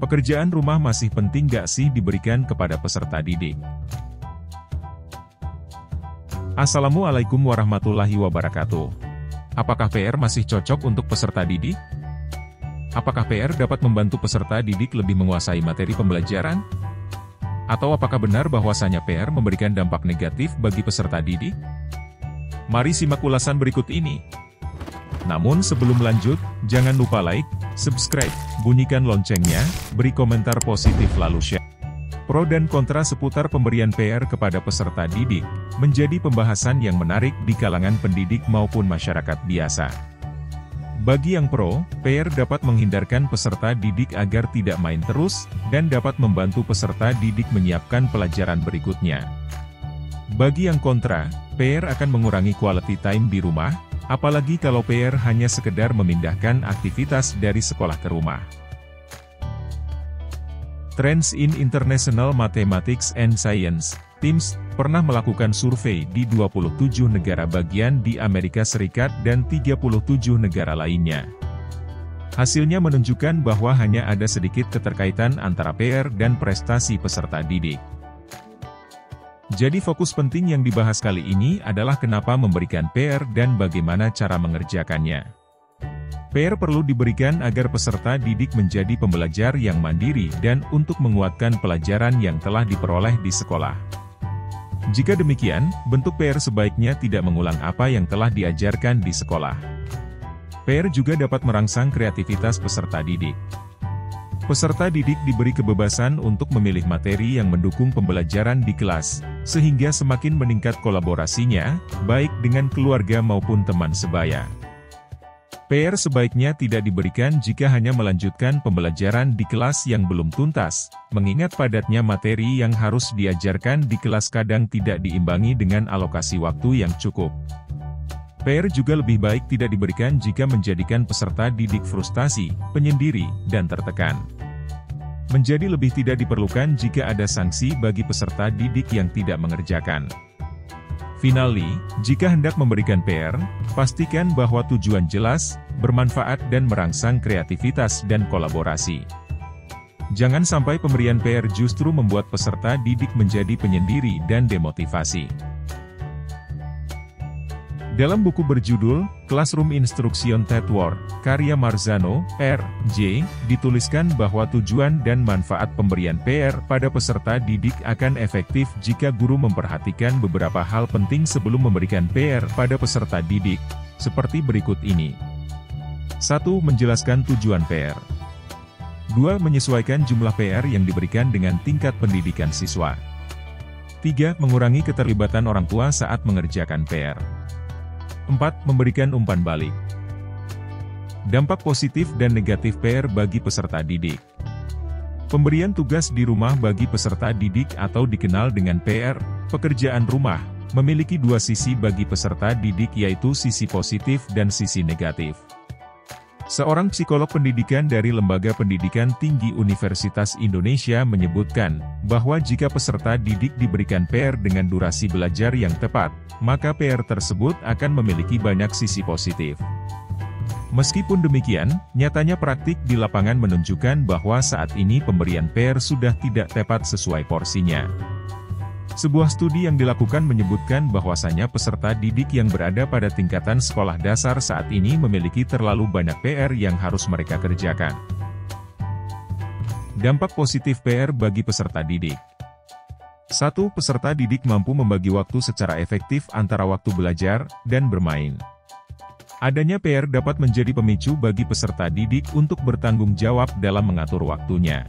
Pekerjaan rumah masih penting gak sih diberikan kepada peserta didik? Assalamualaikum warahmatullahi wabarakatuh. Apakah PR masih cocok untuk peserta didik? Apakah PR dapat membantu peserta didik lebih menguasai materi pembelajaran? Atau apakah benar bahwasanya PR memberikan dampak negatif bagi peserta didik? Mari simak ulasan berikut ini. Namun sebelum lanjut, jangan lupa like, subscribe, bunyikan loncengnya, beri komentar positif lalu share. Pro dan kontra seputar pemberian PR kepada peserta didik, menjadi pembahasan yang menarik di kalangan pendidik maupun masyarakat biasa. Bagi yang pro, PR dapat menghindarkan peserta didik agar tidak main terus, dan dapat membantu peserta didik menyiapkan pelajaran berikutnya. Bagi yang kontra, PR akan mengurangi quality time di rumah, apalagi kalau PR hanya sekedar memindahkan aktivitas dari sekolah ke rumah. Trends in International Mathematics and Science, TIMSS, pernah melakukan survei di 27 negara bagian di Amerika Serikat dan 37 negara lainnya. Hasilnya menunjukkan bahwa hanya ada sedikit keterkaitan antara PR dan prestasi peserta didik. Jadi fokus penting yang dibahas kali ini adalah kenapa memberikan PR dan bagaimana cara mengerjakannya. PR perlu diberikan agar peserta didik menjadi pembelajar yang mandiri dan untuk menguatkan pelajaran yang telah diperoleh di sekolah. Jika demikian, bentuk PR sebaiknya tidak mengulang apa yang telah diajarkan di sekolah. PR juga dapat merangsang kreativitas peserta didik. Peserta didik diberi kebebasan untuk memilih materi yang mendukung pembelajaran di kelas, sehingga semakin meningkat kolaborasinya, baik dengan keluarga maupun teman sebaya. PR sebaiknya tidak diberikan jika hanya melanjutkan pembelajaran di kelas yang belum tuntas, mengingat padatnya materi yang harus diajarkan di kelas kadang tidak diimbangi dengan alokasi waktu yang cukup. PR juga lebih baik tidak diberikan jika menjadikan peserta didik frustasi, penyendiri, dan tertekan. Menjadi lebih tidak diperlukan jika ada sanksi bagi peserta didik yang tidak mengerjakan. Finally, jika hendak memberikan PR, pastikan bahwa tujuan jelas, bermanfaat dan merangsang kreativitas dan kolaborasi. Jangan sampai pemberian PR justru membuat peserta didik menjadi penyendiri dan demotivasi. Dalam buku berjudul, Classroom Instruction Network, karya Marzano, R.J., dituliskan bahwa tujuan dan manfaat pemberian PR pada peserta didik akan efektif jika guru memperhatikan beberapa hal penting sebelum memberikan PR pada peserta didik, seperti berikut ini. 1. Menjelaskan tujuan PR. 2. Menyesuaikan jumlah PR yang diberikan dengan tingkat pendidikan siswa. 3. Mengurangi keterlibatan orang tua saat mengerjakan PR. 4. Memberikan umpan balik. Dampak positif dan negatif PR bagi peserta didik. Pemberian tugas di rumah bagi peserta didik atau dikenal dengan PR, pekerjaan rumah, memiliki dua sisi bagi peserta didik yaitu sisi positif dan sisi negatif. Seorang psikolog pendidikan dari Lembaga Pendidikan Tinggi Universitas Indonesia menyebutkan, bahwa jika peserta didik diberikan PR dengan durasi belajar yang tepat, maka PR tersebut akan memiliki banyak sisi positif. Meskipun demikian, nyatanya praktik di lapangan menunjukkan bahwa saat ini pemberian PR sudah tidak tepat sesuai porsinya. Sebuah studi yang dilakukan menyebutkan bahwasanya peserta didik yang berada pada tingkatan sekolah dasar saat ini memiliki terlalu banyak PR yang harus mereka kerjakan. Dampak positif PR bagi peserta didik. 1. Peserta didik mampu membagi waktu secara efektif antara waktu belajar dan bermain. Adanya PR dapat menjadi pemicu bagi peserta didik untuk bertanggung jawab dalam mengatur waktunya.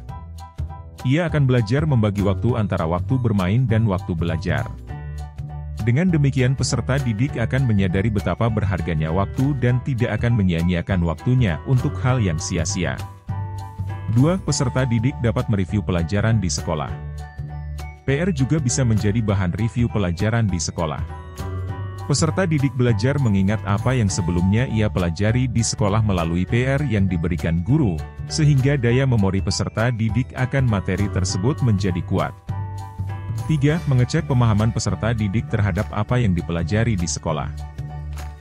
Ia akan belajar membagi waktu antara waktu bermain dan waktu belajar. Dengan demikian peserta didik akan menyadari betapa berharganya waktu dan tidak akan menyia-nyiakan waktunya untuk hal yang sia-sia. 2. Peserta didik dapat mereview pelajaran di sekolah. PR juga bisa menjadi bahan review pelajaran di sekolah. Peserta didik belajar mengingat apa yang sebelumnya ia pelajari di sekolah melalui PR yang diberikan guru, sehingga daya memori peserta didik akan materi tersebut menjadi kuat. 3. Mengecek pemahaman peserta didik terhadap apa yang dipelajari di sekolah.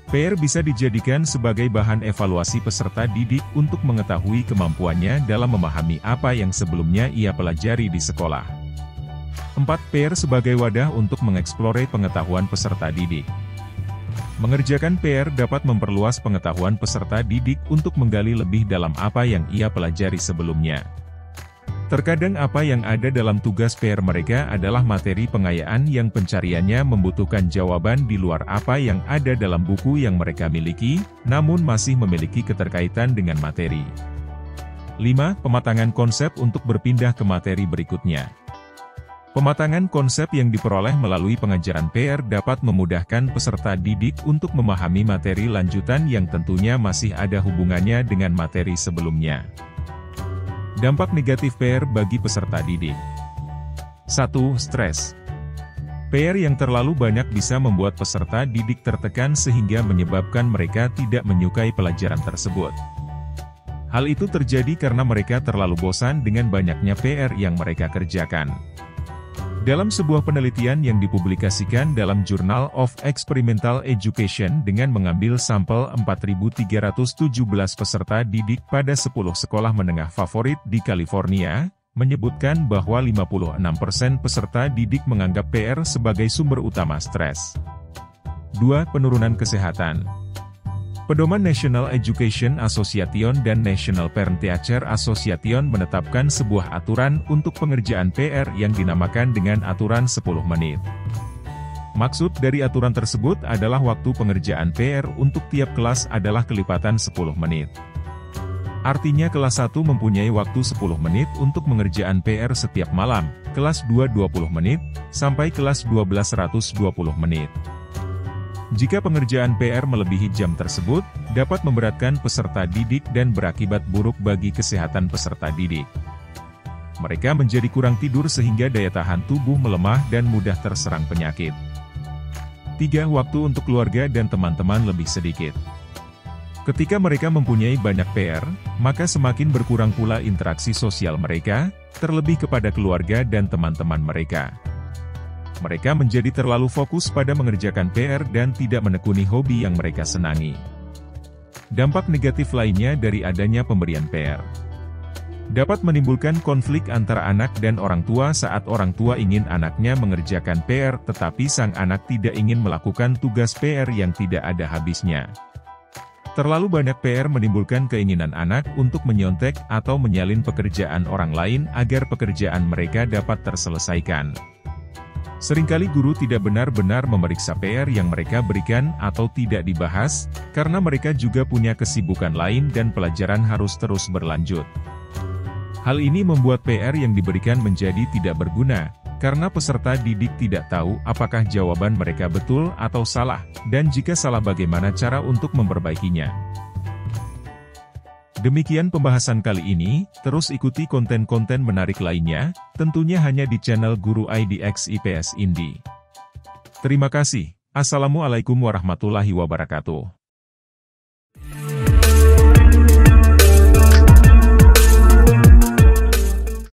PR bisa dijadikan sebagai bahan evaluasi peserta didik untuk mengetahui kemampuannya dalam memahami apa yang sebelumnya ia pelajari di sekolah. 4. PR sebagai wadah untuk mengeksplore pengetahuan peserta didik. Mengerjakan PR dapat memperluas pengetahuan peserta didik untuk menggali lebih dalam apa yang ia pelajari sebelumnya. Terkadang apa yang ada dalam tugas PR mereka adalah materi pengayaan yang pencariannya membutuhkan jawaban di luar apa yang ada dalam buku yang mereka miliki, namun masih memiliki keterkaitan dengan materi. 5. Pematangan konsep untuk berpindah ke materi berikutnya. Pematangan konsep yang diperoleh melalui pengajaran PR dapat memudahkan peserta didik untuk memahami materi lanjutan yang tentunya masih ada hubungannya dengan materi sebelumnya. Dampak negatif PR bagi peserta didik. 1. Stres. PR yang terlalu banyak bisa membuat peserta didik tertekan sehingga menyebabkan mereka tidak menyukai pelajaran tersebut. Hal itu terjadi karena mereka terlalu bosan dengan banyaknya PR yang mereka kerjakan. Dalam sebuah penelitian yang dipublikasikan dalam Journal of Experimental Education dengan mengambil sampel 4.317 peserta didik pada 10 sekolah menengah favorit di California, menyebutkan bahwa 56% peserta didik menganggap PR sebagai sumber utama stres. 2. Penurunan kesehatan. Pedoman National Education Association dan National Parent Teacher Association menetapkan sebuah aturan untuk pengerjaan PR yang dinamakan dengan aturan 10 menit. Maksud dari aturan tersebut adalah waktu pengerjaan PR untuk tiap kelas adalah kelipatan 10 menit. Artinya kelas 1 mempunyai waktu 10 menit untuk mengerjaan PR setiap malam, kelas 2 20 menit, sampai kelas 12 120 menit. Jika pengerjaan PR melebihi jam tersebut, dapat memberatkan peserta didik dan berakibat buruk bagi kesehatan peserta didik. Mereka menjadi kurang tidur sehingga daya tahan tubuh melemah dan mudah terserang penyakit. 3. Waktu untuk keluarga dan teman-teman lebih sedikit. Ketika mereka mempunyai banyak PR, maka semakin berkurang pula interaksi sosial mereka, terlebih kepada keluarga dan teman-teman mereka. Mereka menjadi terlalu fokus pada mengerjakan PR dan tidak menekuni hobi yang mereka senangi. Dampak negatif lainnya dari adanya pemberian PR. Dapat menimbulkan konflik antara anak dan orang tua saat orang tua ingin anaknya mengerjakan PR tetapi sang anak tidak ingin melakukan tugas PR yang tidak ada habisnya. Terlalu banyak PR menimbulkan keinginan anak untuk menyontek atau menyalin pekerjaan orang lain agar pekerjaan mereka dapat terselesaikan. Seringkali guru tidak benar-benar memeriksa PR yang mereka berikan atau tidak dibahas, karena mereka juga punya kesibukan lain dan pelajaran harus terus berlanjut. Hal ini membuat PR yang diberikan menjadi tidak berguna, karena peserta didik tidak tahu apakah jawaban mereka betul atau salah, dan jika salah bagaimana cara untuk memperbaikinya. Demikian pembahasan kali ini, terus ikuti konten-konten menarik lainnya, tentunya hanya di channel Guru IDX IPS Indi. Terima kasih. Assalamualaikum warahmatullahi wabarakatuh.